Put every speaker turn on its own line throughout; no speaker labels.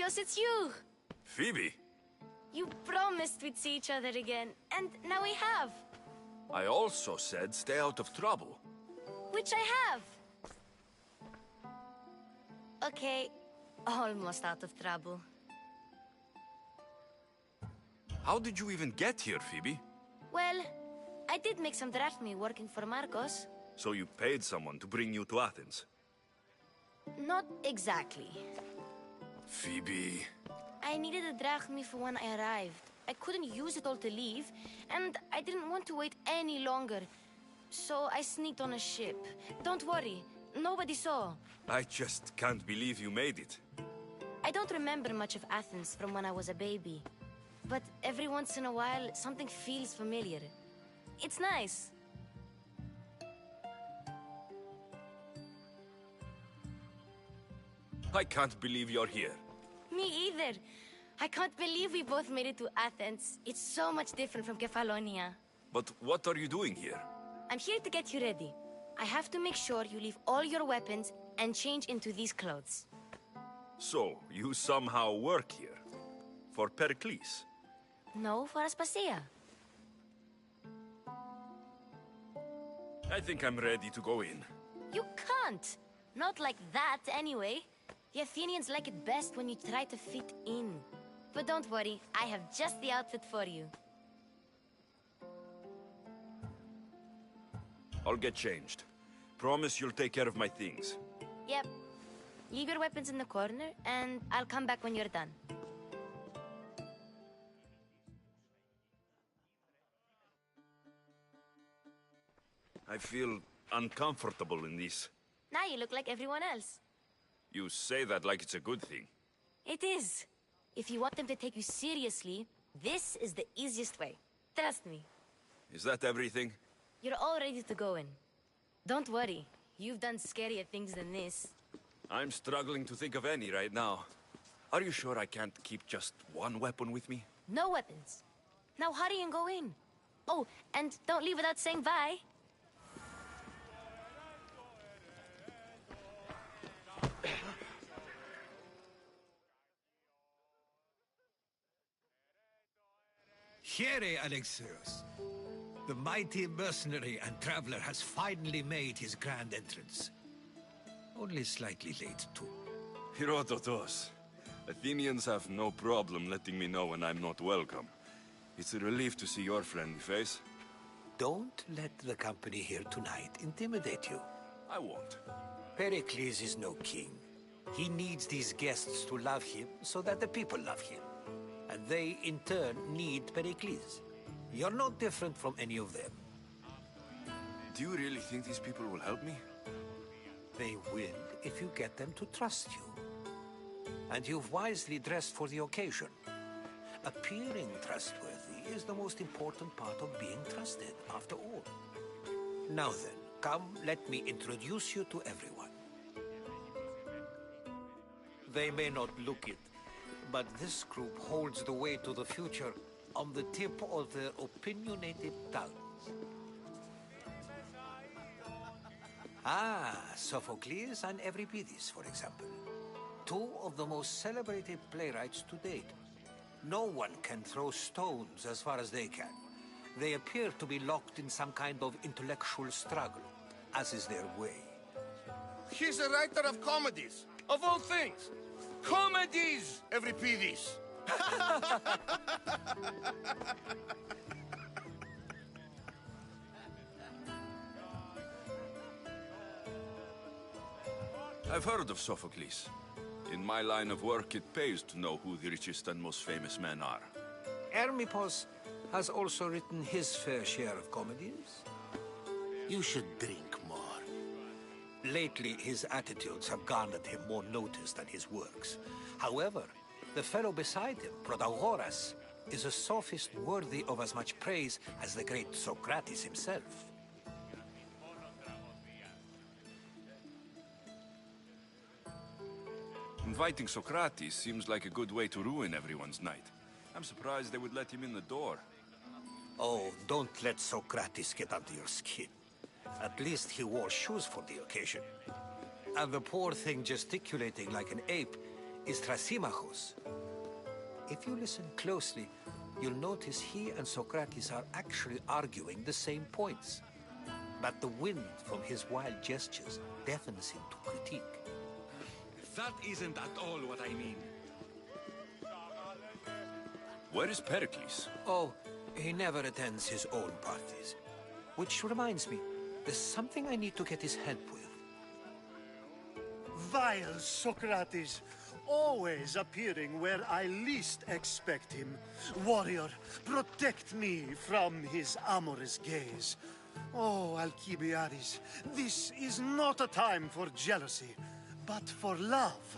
Dimitrios, it's you!
Phoebe?
You promised we'd see each other again, and now we have.
I also said stay out of trouble.
Which I have. Okay, almost out of trouble.
How did you even get here, Phoebe?
Well, I did make some drachmi working for Marcos.
So you paid someone to bring you to Athens?
Not exactly.
Phoebe...
I needed a drachmi for when I arrived. I couldn't use it all to leave, and I didn't want to wait any longer. So I sneaked on a ship. Don't worry, nobody saw.
I just can't believe you made it.
I don't remember much of Athens from when I was a baby. But every once in a while, something feels familiar. It's nice.
I can't believe you're here.
Me either. I can't believe we both made it to Athens. It's so much different from Kefalonia.
But what are you doing here?
I'm here to get you ready. I have to make sure you leave all your weapons and change into these clothes.
So, you somehow work here? For Pericles?
No, for Aspasia.
I think I'm ready to go in.
You can't! Not like that, anyway. The Athenians like it best when you try to fit in. But don't worry, I have just the outfit for you.
I'll get changed. Promise you'll take care of my things.
Yep. Leave your weapons in the corner, and I'll come back when you're done.
I feel uncomfortable in this.
Now you look like everyone else.
You say that like it's a good thing.
It is. If you want them to take you seriously, this is the easiest way. Trust me.
Is that everything?
You're all ready to go in. Don't worry. You've done scarier things than this.
I'm struggling to think of any right now. Are you sure I can't keep just one weapon with me?
No weapons. Now hurry and go in. Oh, and don't leave without saying bye.
Here, Alexios. The mighty mercenary and traveler has finally made his grand entrance. Only slightly late, too.
Herodotos. Athenians have no problem letting me know when I'm not welcome. It's a relief to see your friendly face.
Don't let the company here tonight intimidate you.
I won't.
Pericles is no king. He needs these guests to love him so that the people love him. And they, in turn, need Pericles. You're no different from any of them.
Do you really think these people will help me?
They will if you get them to trust you. And you've wisely dressed for the occasion. Appearing trustworthy is the most important part of being trusted, after all. Now then, come, let me introduce you to everyone. They may not look it, but this group holds the way to the future on the tip of their opinionated tongues. Ah, Sophocles and Euripides, for example. Two of the most celebrated playwrights to date. No one can throw stones as far as they can. They appear to be locked in some kind of intellectual struggle, as is their way.
He's a writer of comedies, of all things. Comedies, Euripides.
I've heard of Sophocles. In my line of work, it pays to know who the richest and most famous men are.
Hermippos has also written his fair share of comedies.
You should drink more.
Lately, his attitudes have garnered him more notice than his works. However, the fellow beside him, Protagoras, is a sophist worthy of as much praise as the great Socrates himself.
Inviting Socrates seems like a good way to ruin everyone's night. I'm surprised they would let him in the door.
Oh, don't let Socrates get under your skin. At least he wore shoes for the occasion. And the poor thing gesticulating like an ape is Thrasymachos. If you listen closely, you'll notice he and Socrates are actually arguing the same points. But the wind from his wild gestures deafens him to critique.
That isn't at all what I mean. Where is Pericles?
Oh, he never attends his own parties. Which reminds me, there's something I need to get his help with.
Vile Socrates, always appearing where I least expect him. Warrior, protect me from his amorous gaze. Oh, Alcibiades, this is not a time for jealousy, but for love.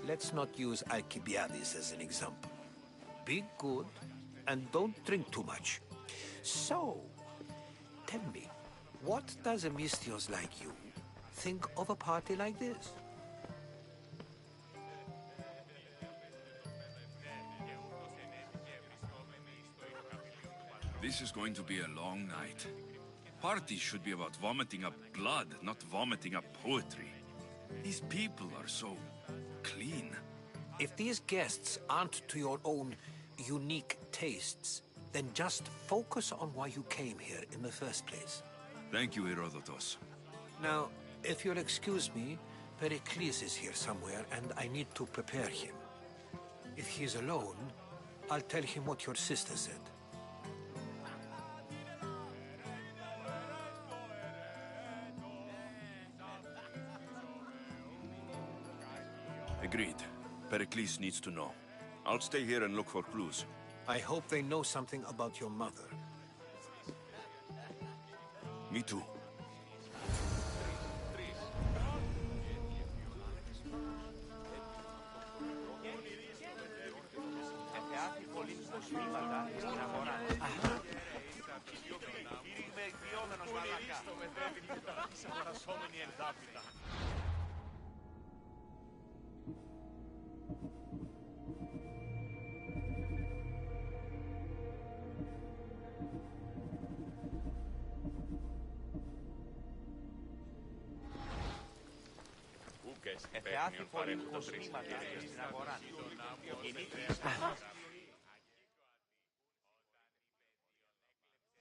Let's not use Alcibiades as an example. Be good, and don't drink too much. So, tell me, what does a Mystios like you think of a party like this?
This is going to be a long night. Parties should be about vomiting up blood, not vomiting up poetry. These people are so clean.
If these guests aren't to your own unique tastes, then just focus on why you came here in the first place.
Thank you, Herodotus.
Now, if you'll excuse me, Pericles is here somewhere, and I need to prepare him. If he's alone, I'll tell him what your sister said.
Agreed. Pericles needs to know. I'll stay here and look for clues.
I hope they know something about your mother.
Me too.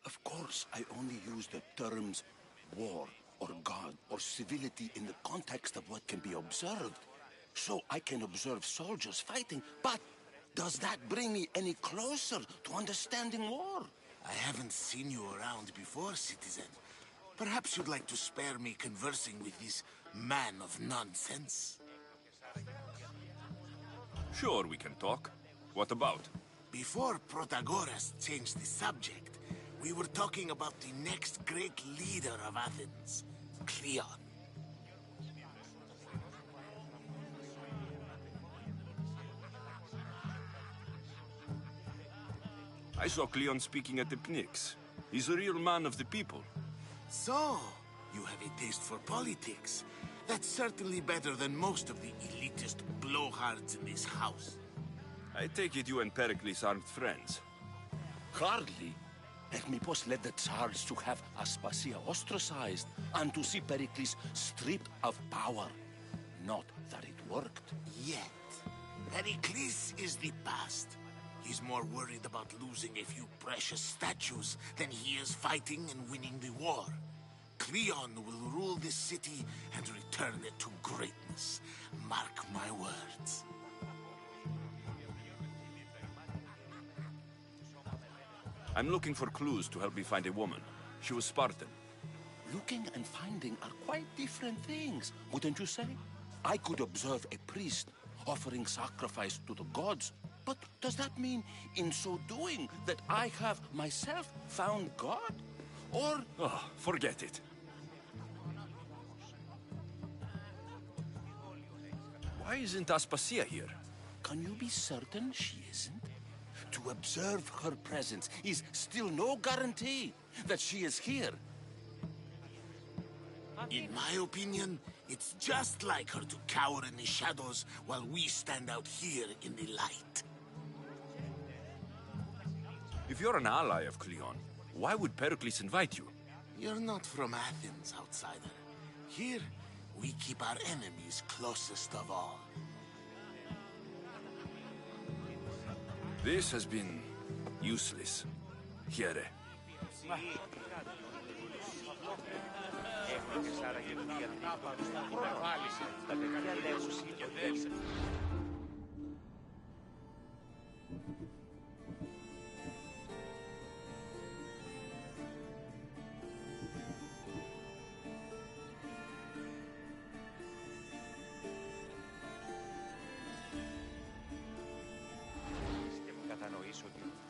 Of course, I only use the terms war or God or civility in the context of what can be observed. So I can observe soldiers fighting, but does that bring me any closer to understanding war?
I haven't seen you around before, citizen. Perhaps you'd like to spare me conversing with this man of nonsense?
Sure, we can talk. What about?
Before Protagoras changed the subject, we were talking about the next great leader of Athens, Cleon.
I saw Cleon speaking at the Pnyx. He's a real man of the people.
So, you have a taste for politics. That's certainly better than most of the elitist blowhards in this house.
I take it you and Pericles aren't friends.
Hardly. Hermippos led the Tsars to have Aspasia ostracized and to see Pericles stripped of power. Not that it worked.
Yet, Pericles is the past. He's more worried about losing a few precious statues than he is fighting and winning the war. Cleon will rule this city and return it to greatness. Mark my words.
I'm looking for clues to help me find a woman. She was Spartan.
Looking and finding are quite different things, wouldn't you say? I could observe a priest offering sacrifice to the gods, but does that mean, in so doing, that I have myself found God? Or...
Oh, forget it. Why isn't Aspasia here?
Can you be certain she isn't? To observe her presence is still no guarantee that she is here.
In my opinion, it's just like her to cower in the shadows while we stand out here in the light.
If you're an ally of Cleon, why would Pericles invite you?
You're not from Athens, outsider. Here, we keep our enemies closest of all.
This has been useless. Here.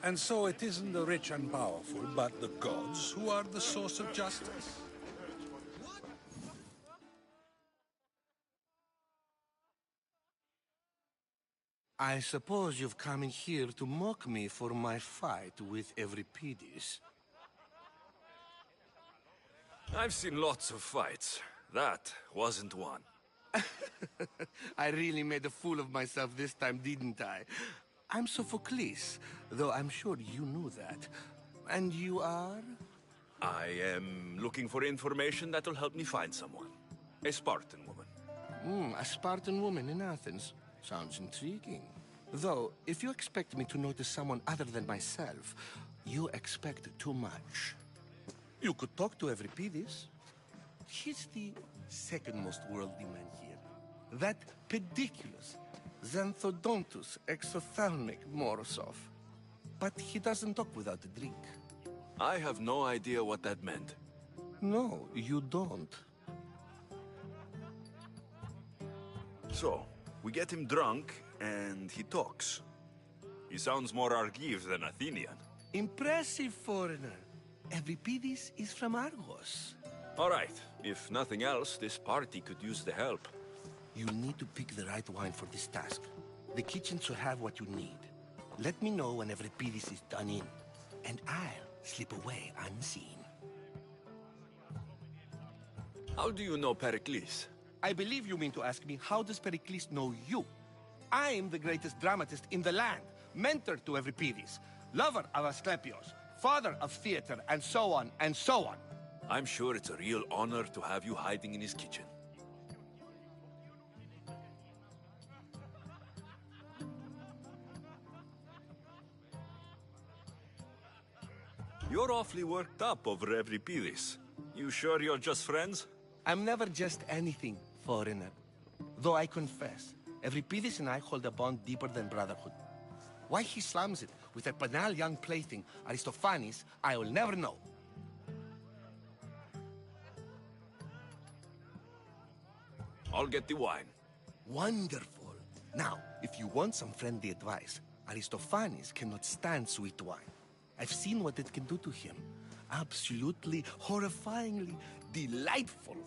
And so it isn't the rich and powerful, but the gods who are the source of justice.
I suppose you've come in here to mock me for my fight with Euripides.
I've seen lots of fights. That wasn't one.
I really made a fool of myself this time, didn't I? I'm Sophocles, though I'm sure you knew that. And you are?
I am looking for information that'll help me find someone. A Spartan woman.
A Spartan woman in Athens. Sounds intriguing. Though, if you expect me to notice someone other than myself, you expect too much. You could talk to Euripides. He's the second most worldly man here. That pediculous, Xanthodontus exophthalmic Morosov. But he doesn't talk without a drink.
I have no idea what that meant.
No, you don't.
So, we get him drunk, and he talks. He sounds more Argive than Athenian.
Impressive, foreigner. Euripides is from Argos.
All right. If nothing else, this party could use the help.
You need to pick the right wine for this task. The kitchen should have what you need. Let me know when Euripides is done in, and I'll slip away unseen.
How do you know Pericles?
I believe you mean to ask me, how does Pericles know you? I'm the greatest dramatist in the land, mentor to Euripides, lover of Asclepios, father of theater, and so on, and so on.
I'm sure it's a real honor to have you hiding in his kitchen. You're awfully worked up over Euripides. You sure you're just friends?
I'm never just anything, foreigner. Though I confess, Euripides and I hold a bond deeper than brotherhood. Why he slams it with a banal young plaything, Aristophanes, I will never know.
I'll get the wine.
Wonderful. Now, if you want some friendly advice, Aristophanes cannot stand sweet wine. I've seen what it can do to him. Absolutely, horrifyingly delightful.